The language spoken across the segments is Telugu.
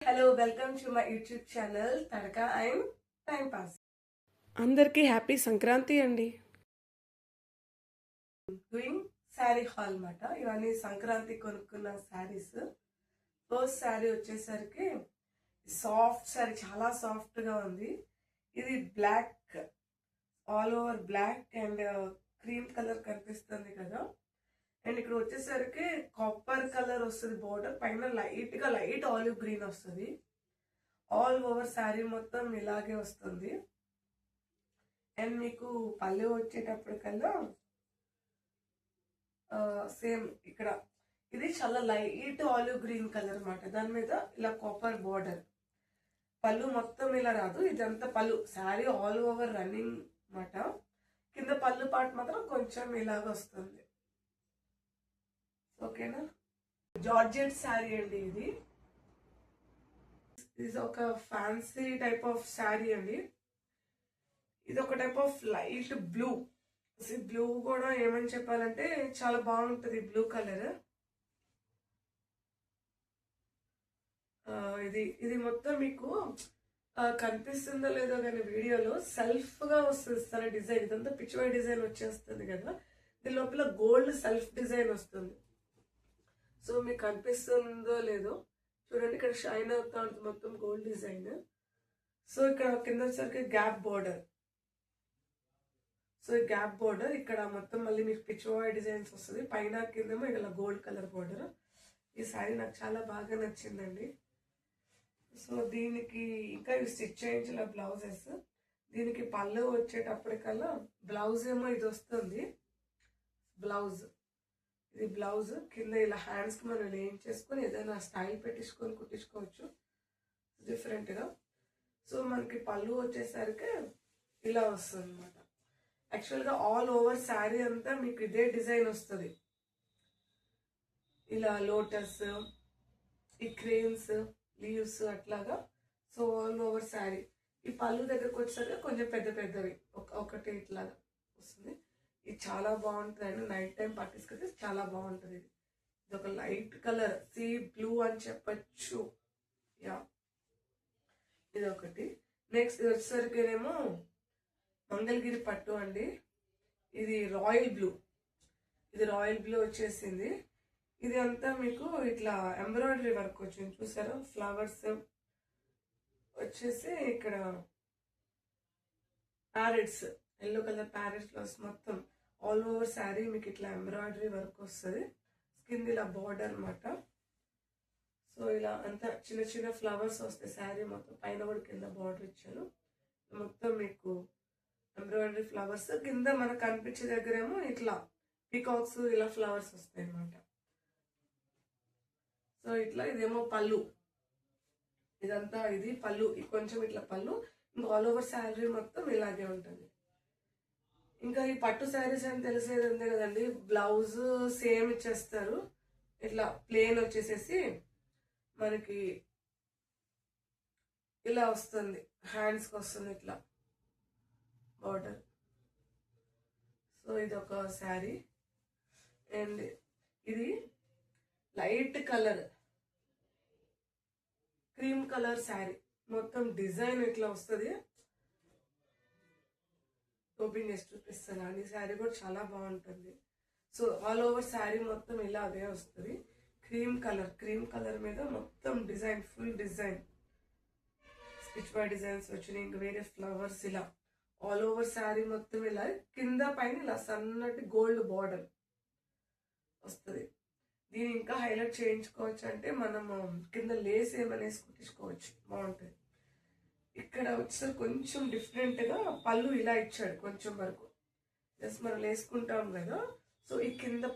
Hello, welcome to my YouTube channel Tadaka and Time Pass. అందరికీ హ్యాపీ సంక్రాంతి అండి. డూయింగ్ శారీ హాల్ మాట. ఇవన్నీ సంక్రాంతి కొనుక్కున్న శారీస్. ఫస్ట్ శారీ వచ్చేసరికి సాఫ్ట్ శారీ, చాలా సాఫ్ట్ గా ఉంది. ఇది black, all over black and cream colour కనిపిస్తుంది కదా. అండ్ ఇక్కడ వచ్చేసరికి కాపర్ కలర్ వస్తుంది బోర్డర్ పైన, లైట్ ఆలివ్ గ్రీన్ వస్తుంది. ఆల్ ఓవర్ శారీ మొత్తం ఇలాగే వస్తుంది. అండ్ మీకు పళ్ళు వచ్చేటప్పటికల్లా సేమ్ ఇక్కడ ఇది చాలా లైట్ ఆలివ్ గ్రీన్ కలర్ అన్నమాట. దాని మీద ఇలా కాపర్ బోర్డర్. పళ్ళు మొత్తం ఇలా రాదు, ఇదంతా పళ్ళు. శారీ ఆల్ ఓవర్ రన్నింగ్ అన్నమాట. కింద పళ్ళు పార్ట్ మాత్రం కొంచెం ఇలాగ వస్తుంది. ఓకేనా. జార్జెట్ శారీ అండి ఇది. ఇది ఒక ఫ్యాన్సీ టైప్ ఆఫ్ శారీ అండి. ఇది ఒక type of light blue. Blue కూడా ఏమని చెప్పాలంటే చాలా బాగుంటుంది బ్లూ కలర్. ఇది మొత్తం మీకు కనిపిస్తుందో లేదో కానీ వీడియోలో సెల్ఫ్ గా వస్తుంది తన డిజైన్. ఇదంతా పిచ్వై డిజైన్ వచ్చేస్తుంది కదా. దీని లోపల గోల్డ్ సెల్ఫ్ డిజైన్ వస్తుంది. సో మీకు కనిపిస్తుందో లేదో చూడండి, ఇక్కడ షైన్ అవుతా ఉంటుంది మొత్తం గోల్డ్ డిజైన్. సో ఇక్కడ కింద వచ్చరికి గ్యాప్ బోర్డర్. సో ఈ గ్యాప్ బోర్డర్ ఇక్కడ మొత్తం మళ్ళీ మీకు పిచ్వై డిజైన్స్ వస్తుంది. పైన కిందేమో ఇలా గోల్డ్ కలర్ బోర్డర్. ఈ శారీ నాకు చాలా బాగా నచ్చిందండి. సో దీనికి ఇంకా ఇవి స్టిచ్ చేయించాల బ్లౌజెస్. దీనికి పళ్ళు వచ్చేటప్పటికల్లా బ్లౌజ్ ఏమో ఇది వస్తుంది. బ్లౌజ్ ఇది బ్లౌజ్ కింద ఇలా హ్యాండ్స్ కి మనం ఏం చేసుకొని ఏదైనా స్టైల్ పెట్టించుకొని కుట్టించుకోవచ్చు డిఫరెంట్ గా. సో మనకి పళ్ళు వచ్చేసరికి ఇలా వస్తుంది అనమాట. యాక్చువల్ గా ఆల్ ఓవర్ శారీ అంతా మీకు ఇదే డిజైన్ వస్తుంది. ఇలా లోటస్, ఈ క్రేన్స్, లీవ్స్ అట్లాగా. So all over sari. ఈ పళ్ళు దగ్గరకు వచ్చేసరికి కొంచెం పెద్ద పెద్దవి ఒకటి ఇట్లాగా వస్తుంది. ఇది చాలా బాగుంటుంది అండి. నైట్ టైం పట్టించుకుంటే చాలా బాగుంటుంది. ఇది ఒక లైట్ కలర్ సీ బ్లూ అని చెప్పచ్చు. యా, ఇది ఒకటి. నెక్స్ట్ ఇది వచ్చేసరికేనేమో మంగళగిరి పట్టు అండి. ఇది రాయల్ బ్లూ. ఇది రాయల్ బ్లూ వచ్చేసింది. ఇది అంతా మీకు ఇట్లా ఎంబ్రాయిడరీ వర్క్ వచ్చింది చూసారా. ఫ్లవర్స్ వచ్చేసి ఇక్కడ parrots, yellow colour parrot flowers మొత్తం ఆల్ ఓవర్ శారీ మీకు ఇట్లా ఎంబ్రాయిడరీ వర్క్ వస్తుంది. కింద ఇలా బార్డర్ అనమాట. సో ఇలా అంతా చిన్న చిన్న ఫ్లవర్స్ వస్తాయి శారీ మొత్తం. పైన కూడా కింద బార్డర్ ఇచ్చారు. మొత్తం మీకు ఎంబ్రాయిడరీ ఫ్లవర్స్. కింద మనకు కనిపించే దగ్గరేమో ఇట్లా పీకాక్స్ ఇలా ఫ్లవర్స్ వస్తాయి అన్నమాట. సో ఇట్లా ఇదేమో పళ్ళు. ఇదంతా ఇది పళ్ళు. కొంచెం ఇట్లా పళ్ళు. ఇంకా ఆల్ ఓవర్ శారీ మొత్తం ఇలాగే ఉంటుంది. ఇంకా ఈ పట్టు శారీస్ అని తెలిసేది ఉంది కదండి. బ్లౌజ్ సేమ్ ఇచ్చేస్తారు. ఇట్లా ప్లేన్ వచ్చేసేసి మనకి ఇలా వస్తుంది. హ్యాండ్స్కి వస్తుంది ఇట్లా బార్డర్. సో ఇది ఒక శారీ. అండ్ ఇది light colour cream colour sari. మొత్తం డిజైన్ ఇట్లా వస్తుంది. ఓపెన్ చేసి చూపిస్తాను. ఈ శారీ కూడా చాలా బాగుంటుంది. సో ఆల్ ఓవర్ శారీ మొత్తం ఇలా అదే వస్తుంది. క్రీమ్ కలర్ మీద మొత్తం design, full design stitch by designs వచ్చినాయి. ఇంకా వేరే ఫ్లవర్స్ ఇలా ఆల్ ఓవర్ శారీ మొత్తం ఇలా కింద పైన ఇలా సన్నటి గోల్డ్ బార్డర్ వస్తుంది. దీన్ని ఇంకా హైలైట్ చేయించుకోవచ్చు అంటే మనం కింద లేస్ ఏమైనా కుట్టించుకోవచ్చు, బాగుంటుంది. ఇక్కడ వచ్చేసరి కొంచెం డిఫరెంట్ గా పళ్ళు ఇలా ఇచ్చాడు కొంచెం వరకు. జస్ట్ మనం వేసుకుంటాం కదా. సో ఈ కింద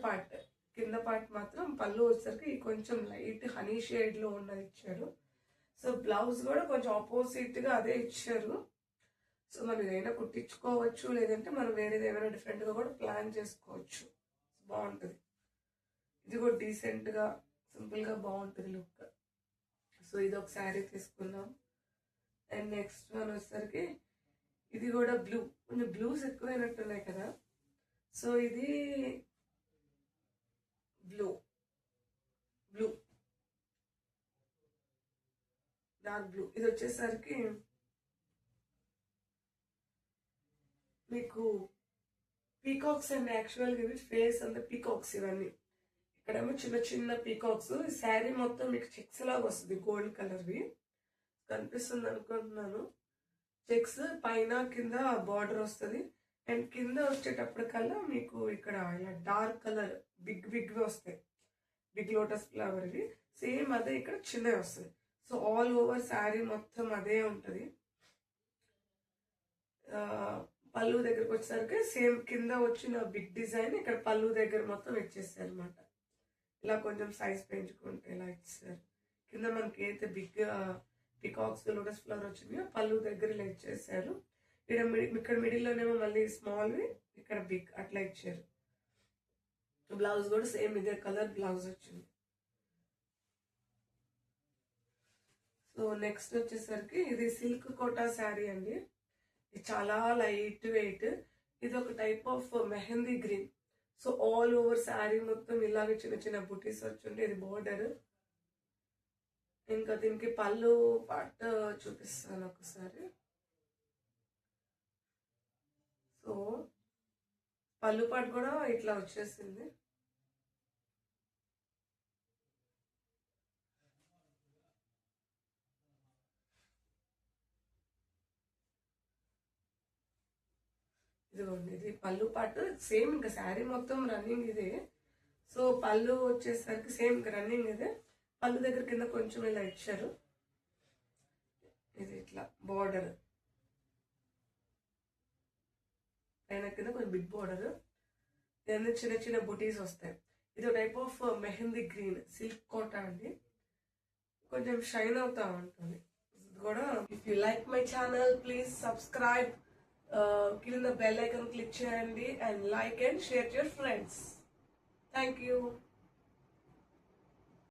పార్ట్ మాత్రం పళ్ళు వచ్చేసరికి కొంచెం లైట్ హనీ షేడ్ లో ఉన్నది ఇచ్చారు. సో బ్లౌజ్ కూడా కొంచెం ఆపోజిట్ గా అదే ఇచ్చారు. సో మనం ఏదైనా కుట్టించుకోవచ్చు, లేదంటే మనం వేరేది ఏమైనా డిఫరెంట్ గా కూడా ప్లాన్ చేసుకోవచ్చు. బాగుంటుంది. ఇది కూడా డీసెంట్ గా సింపుల్ గా బాగుంటుంది లుక్. సో ఇది ఒక శారీ తీసుకున్నాం. అండ్ నెక్స్ట్ వన్ వచ్చేసరికి ఇది కూడా బ్లూ. కొంచెం బ్లూస్ ఎక్కువైనట్టున్నాయి కదా. సో ఇది బ్లూ డార్క్ బ్లూ. ఇది వచ్చేసరికి మీకు పీకాక్స్ అండి. యాక్చువల్గా ఇవి ఫేస్ అంతా పీకాక్స్ ఇవన్నీ. ఇక్కడేమో చిన్న చిన్న పీకాక్స్. ఈ శారీ మొత్తం మీకు చెక్స్ లాగా వస్తుంది, గోల్డ్ కలర్వి. కనిపిస్తుంది అనుకుంటున్నాను. చెక్స్ పైన కింద బార్డర్ వస్తుంది. అండ్ కింద వచ్చేటప్పటికల్లా మీకు ఇక్కడ ఇలా డార్క్ కలర్ బిగ్ బిగ్వి వస్తాయి, బిగ్ లోటస్ ఫ్లవర్ ఇవి. సేమ్ అదే ఇక్కడ చిన్నవి వస్తుంది. సో ఆల్ ఓవర్ శారీ మొత్తం అదే ఉంటుంది. పళ్ళు దగ్గరకు వచ్చేసరికి సేమ్ కింద వచ్చిన బిగ్ డిజైన్ ఇక్కడ పళ్ళు దగ్గర మొత్తం ఇచ్చేస్తారు అనమాట. ఇలా కొంచెం సైజ్ పెంచుకుంటే ఇలా ఇచ్చేసారు. కింద మనకి అయితే బిగ్ పికాక్స్ లోటస్ ఫ్లవర్ వచ్చినాయో పళ్ళు దగ్గర ఇలా ఇచ్చేసారు. ఇక్కడ మిడిల్లోనేమో మళ్ళీ స్మాల్వి, ఇక్కడ బిగ్ అట్లా ఇచ్చారు. బ్లౌజ్ కూడా సేమ్ ఇదే కలర్ బ్లౌజ్ వచ్చింది. సో నెక్స్ట్ వచ్చేసరికి ఇది సిల్క్ కోటా శారీ అండి. ఇది చాలా లైట్ వెయిట్. ఇది ఒక type of mehndi green. So all over sari మొత్తం ఇలాగే చిన్న చిన్న బుటీస్ వచ్చింది. ఇది బోర్డర్. ఇంకా దీనికి పళ్ళు పాట చూపిస్తాను ఒకసారి. సో పళ్ళు పాటు కూడా ఇట్లా వచ్చేసింది. ఇదిగోండి, ఇది పళ్ళు పాటు సేమ్ ఇంకా శారీ మొత్తం రన్నింగ్ ఇదే. సో పళ్ళు వచ్చేసరికి సేమ్ ఇంకా రన్నింగ్ ఇదే. పళ్ళు దగ్గర కింద కొంచెం ఇలా ఇచ్చారు. ఇది ఇట్లా బార్డర్ పైన కింద కొంచెం బిగ్ బార్డర్. దాని చిన్న చిన్న బుటీస్ వస్తాయి. ఇది type of mehndi green silk Kota అండి. కొంచెం షైన్ అవుతా ఉంటుంది ఇది కూడా. If you like my channel please subscribe, కింద బెల్ ఐకాన్ క్లిక్ చేయండి and like and share to your friends. Thank you.